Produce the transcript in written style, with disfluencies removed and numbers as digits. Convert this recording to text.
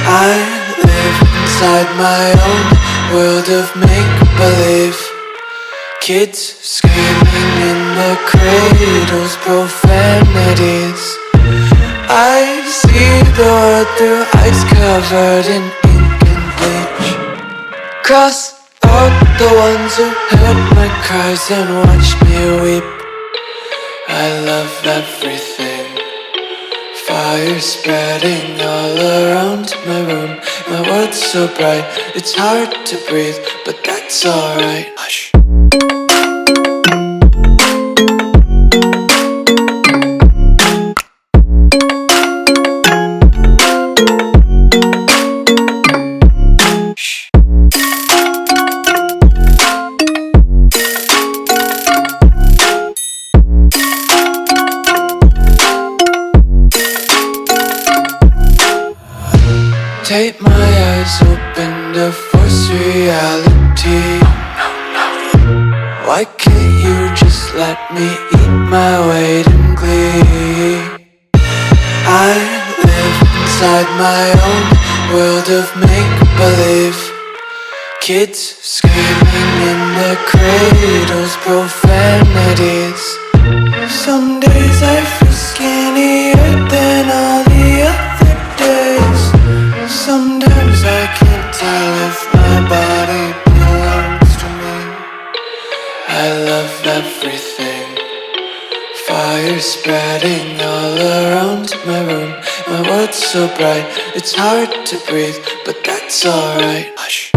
I live inside my own world of make-believe. Kids screaming in their cradles, profanities. I see the world through ice covered in ink and bleach. Cross out the ones who heard my cries and watched me weep. I love everything. Fire spreading all around my room. My world's so bright, it's hard to breathe, but that's alright. Hush. Take my eyes open to force reality. Why can't you just let me eat my weight in glee? I live inside my own world of make-believe. Kids screaming in their cradles, profanities. Some days I feel skinnier than all the other days. Sometimes I can't tell if my body belongs to me. I love everything. Fire spreading all around my room. My world's so bright, it's hard to breathe, but that's alright. Hush.